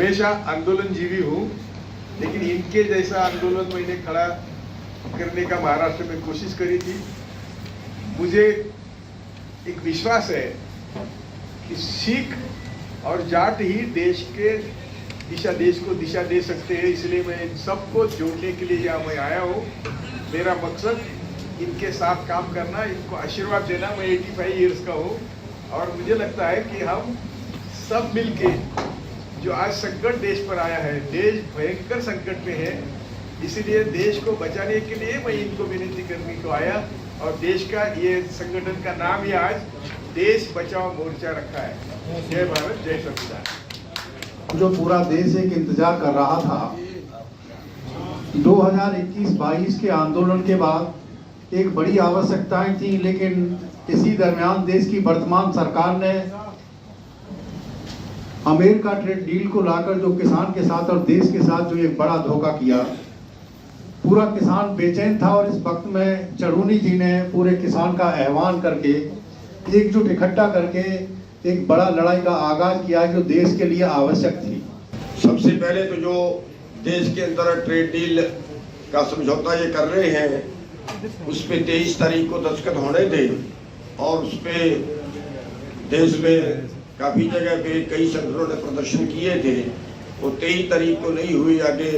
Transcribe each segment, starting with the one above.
हमेशा आंदोलनजीवी हूँ, लेकिन इनके जैसा आंदोलन मैंने खड़ा करने का महाराष्ट्र में कोशिश करी थी। मुझे एक विश्वास है कि सिख और जाट ही देश को दिशा दे सकते हैं, इसलिए मैं इन सबको जोड़ने के लिए यहाँ मैं आया हूँ। मेरा मकसद इनके साथ काम करना, इनको आशीर्वाद देना। मैं 85 इयर्स का हूँ और मुझे लगता है कि हम सब मिलके जो आज संकट देश पर आया है, देश भयंकर संकट में है, इसीलिए देश को बचाने के लिए मैं इनको विनती करने को आया। और देश का ये संगठन का नाम ही आज देश बचाओ मोर्चा रखा है। जय भारत, जय संविधान। जो पूरा देश एक इंतजार कर रहा था, 2021-22 के आंदोलन के बाद एक बड़ी आवश्यकताएं थी, लेकिन इसी दरमियान देश की वर्तमान सरकार ने अमेरिका ट्रेड डील को लाकर जो किसान के साथ और देश के साथ जो एक बड़ा धोखा किया, पूरा किसान बेचैन था। और इस वक्त में चढ़ूनी जी ने पूरे किसान का आह्वान करके एकजुट इकट्ठा करके एक बड़ा लड़ाई का आगाज किया जो देश के लिए आवश्यक थी। सबसे पहले तो जो देश के अंदर ट्रेड डील का समझौता ये कर रहे हैं, उस पे 23 तारीख को दस्तखत होने थे और उस पे देश में काफी जगह पे कई संगठनों ने प्रदर्शन किए थे। वो 23 तारीख को नहीं हुई, आगे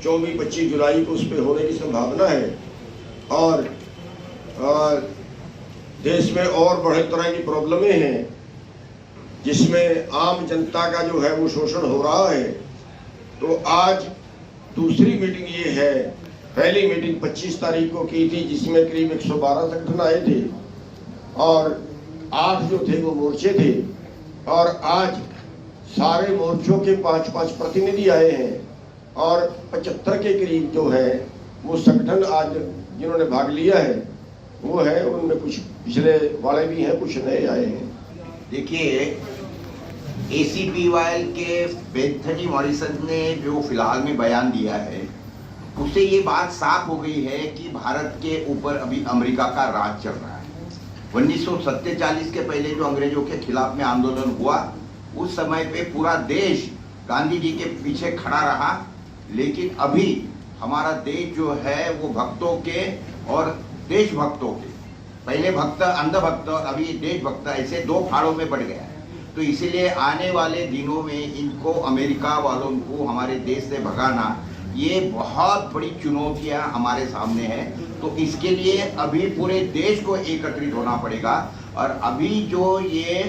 24-25 जुलाई को उस पे होने की संभावना है। और देश में और बड़े तरह की प्रॉब्लमें हैं, जिसमें आम जनता का जो है वो शोषण हो रहा है। तो आज दूसरी मीटिंग ये है। पहली मीटिंग 25 तारीख को की थी, जिसमें करीब 112 संगठन आए थे और 8 जो थे वो मोर्चे थे। और आज सारे मोर्चों के 5-5 प्रतिनिधि आए हैं और 75 के करीब जो है वो संगठन आज जिन्होंने भाग लिया है वो है, उनमें कुछ पिछले वाले भी हैं, कुछ नए आए हैं। देखिए, ACPYL के बेंथनी मॉरिसन ने जो फिलहाल में बयान दिया है, उससे ये बात साफ हो गई है कि भारत के ऊपर अभी अमेरिका का राज चल रहा है। 1947 के पहले जो अंग्रेजों के खिलाफ में आंदोलन हुआ, उस समय पे पूरा देश गांधी जी के पीछे खड़ा रहा, लेकिन अभी हमारा देश जो है वो भक्तों के और देशभक्तों के, पहले भक्त अंधभक्त और अभी देशभक्त, ऐसे 2 फाड़ों में बढ़ गया है। तो इसीलिए आने वाले दिनों में इनको, अमेरिका वालों को हमारे देश से भगाना, ये बहुत बड़ी चुनौतियां हमारे सामने है। तो इसके लिए अभी पूरे देश को एकत्रित होना पड़ेगा। और अभी जो ये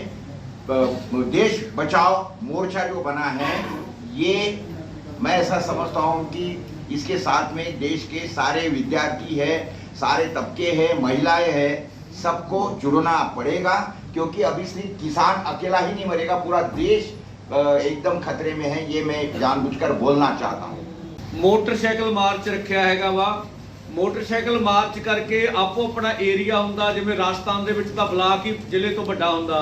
देश बचाओ मोर्चा जो बना है, ये मैं ऐसा समझता हूँ कि इसके साथ में देश के सारे विद्यार्थी है, सारे तबके हैं, महिलाएं हैं, सबको जुड़ना पड़ेगा। क्योंकि अभी सिर्फ किसान अकेला ही नहीं मरेगा, पूरा देश एकदम खतरे में है। ये मैं जानबूझकर बोलना चाहता हूँ। मोटरसाइकिल मार्च रखा हैगा वा। मोटरसाइकिल मार्च करके आपो अपना एरिया हुंदा, जिवें राजस्थान दे विच तां ब्लॉक ही जिले तो वड्डा हुंदा,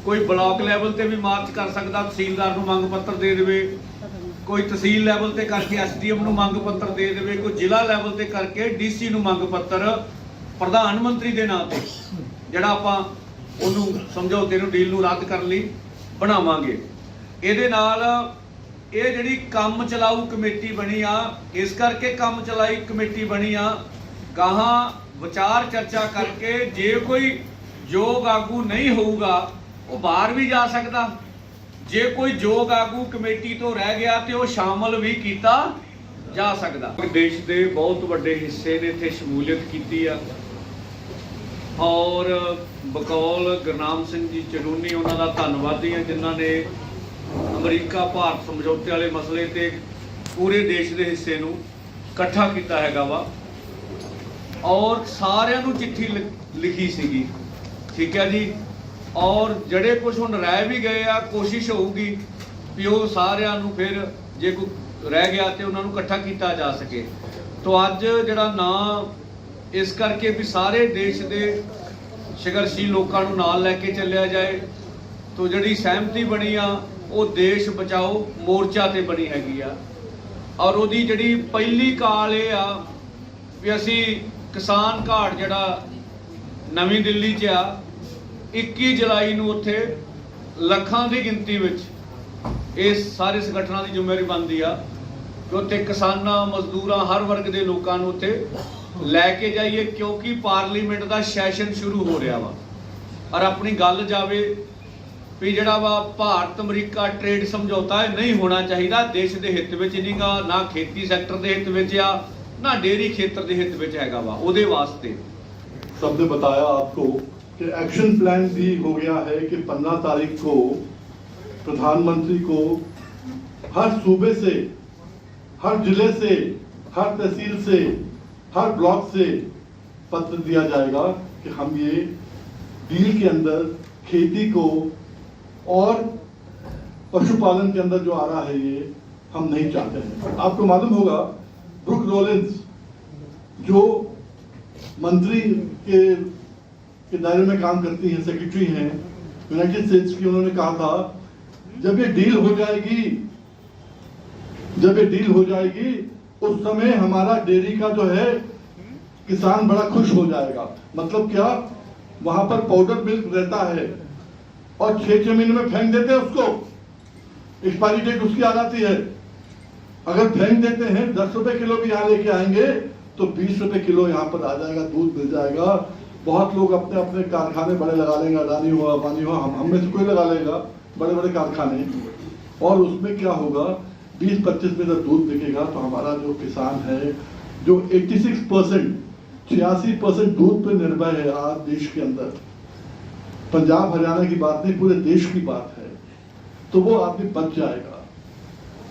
कोई ब्लॉक लैवल ते भी मार्च कर सकदा, तहसीलदार नूं मंग पत्र दे देवे, कोई तहसील लैवल ते करके SDM नूं मंग पत्र दे देवे, कोई जिला लैवल ते करके DC नूं मंग पत्र प्रधानमंत्री दे नाम ते जिहड़ा आपां ਉਹਨੂੰ ਸਮਝੌਤੇ ਨੂੰ ਡੀਲ ਨੂੰ ਰੱਦ ਕਰਨ ਲਈ ਬਣਾਵਾਂਗੇ। ਇਹਦੇ ਨਾਲ ਇਹ ਜਿਹੜੀ ਕੰਮ ਚਲਾਊ ਕਮੇਟੀ ਬਣੀ ਆ, ਇਸ ਕਰਕੇ ਕੰਮ ਚਲਾਈ ਕਮੇਟੀ ਬਣੀ ਆ, ਗਾਹਾਂ ਵਿਚਾਰ ਚਰਚਾ ਕਰਕੇ ਜੇ ਕੋਈ ਯੋਗ ਆਗੂ ਨਹੀਂ ਹੋਊਗਾ ਉਹ ਬਾਹਰ ਵੀ ਜਾ ਸਕਦਾ। ਜੇ ਕੋਈ ਯੋਗ ਆਗੂ ਕਮੇਟੀ ਤੋਂ ਰਹਿ ਗਿਆ ਤੇ ਉਹ ਸ਼ਾਮਲ ਵੀ ਕੀਤਾ ਜਾ ਸਕਦਾ। ਦੇਸ਼ ਦੇ ਬਹੁਤ ਵੱਡੇ ਹਿੱਸੇ ਨੇ ਇੱਥੇ ਸ਼ਮੂਲੀਅਤ ਕੀਤੀ ਆ और बकौल गुरनाम सिंह जी चढ़ूनी उन्होंने धन्नवादी हैं, जिन्हों ने अमरीका भारत समझौते वाले मसले ते पूरे देश के हिस्से नूं इकट्ठा किया हैगा वा और सारिਆਂ ਨੂੰ चिट्ठी लिखी सीगी। ठीक है जी। और जड़े कुछ हुण रह भी गए आ, कोशिश होगी भी वो सारिਆਂ ਨੂੰ फिर जे कोई रह गया तो उन्होंने इकट्ठा किया जा सके। तो अज जिहड़ा ना इस करके भी सारे देश के संघर्षी लोगों को नाल लैके चलिया जाए। तो जिहड़ी सहमति बनी आ वो देश बचाओ मोर्चा ते बनी हैगी आ। और उहदी जिहड़ी पहली काल ये आ भी असी किसान घाट जिहड़ा नवीं दिल्ली च आ, 21 जुलाई नूं उत्थे ਲੱਖਾਂ ਦੀ ਗਿਣਤੀ ਵਿੱਚ ਇਹ ਸਾਰੇ ਸੰਗਠਨਾਂ ਦੀ ਜ਼ਿੰਮੇਵਾਰੀ ਬਣਦੀ ਆ ਕਿ ਉੱਥੇ ਕਿਸਾਨਾਂ ਮਜ਼ਦੂਰਾਂ ਹਰ ਵਰਗ ਦੇ ਲੋਕਾਂ ਨੂੰ ਉੱਥੇ ਲੈ ਕੇ ਜਾਈਏ, ਕਿਉਂਕਿ ਪਾਰਲੀਮੈਂਟ ਦਾ ਸੈਸ਼ਨ ਸ਼ੁਰੂ ਹੋ ਰਿਹਾ ਵਾ। ਔਰ ਆਪਣੀ ਗੱਲ ਜਾਵੇ ਵੀ ਜਿਹੜਾ ਵਾ ਭਾਰਤ ਅਮਰੀਕਾ ਟ੍ਰੇਡ ਸਮਝੌਤਾ ਇਹ ਨਹੀਂ ਹੋਣਾ ਚਾਹੀਦਾ, ਦੇਸ਼ ਦੇ ਹਿੱਤ ਵਿੱਚ ਨਹੀਂਗਾ, ਨਾ ਖੇਤੀ ਸੈਕਟਰ ਦੇ ਹਿੱਤ ਵਿੱਚ ਆ, ना डेयरी क्षेत्र के हित में हैगा वा उहदे वास्ते। सबने बताया आपको कि एक्शन प्लान भी हो गया है कि 15 तारीख को प्रधानमंत्री को हर सूबे से, हर जिले से, हर तहसील से, हर ब्लॉक से पत्र दिया जाएगा कि हम ये डील के अंदर खेती को और पशुपालन के अंदर जो आ रहा है ये हम नहीं चाहते हैं। आपको मालूम होगा ब्रुक रोलिंस जो मंत्री के दायरे में काम करती हैं, सेक्रेटरी हैं यूनाइटेड स्टेट्स की, उन्होंने कहा था जब ये डील हो जाएगी उस समय हमारा डेयरी का जो है किसान बड़ा खुश हो जाएगा। मतलब क्या, वहां पर पाउडर मिल्क रहता है और 6 महीने में फेंक देते हैं उसको, एक्सपायरी डेट उसकी आ जाती है। अगर फेंक देते हैं 10 रुपए किलो भी यहाँ लेके आएंगे तो 20 रुपए किलो यहाँ पर आ जाएगा, दूध मिल जाएगा। बहुत लोग अपने अपने कारखाने बड़े लगा लेंगे, अडानी हुआ, अंबानी हुआ, हम में से कोई लगा लेगा बड़े बड़े कारखाने, और उसमें क्या होगा 20-25 में जब दूध बिकेगा तो हमारा जो किसान है जो 86% दूध पे निर्भर है आज देश के अंदर, पंजाब हरियाणा की बात नहीं पूरे देश की बात है, तो वो आदमी बच जाएगा।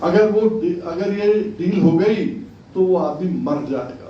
अगर ये डील हो गई तो वो आदमी मर जाएगा।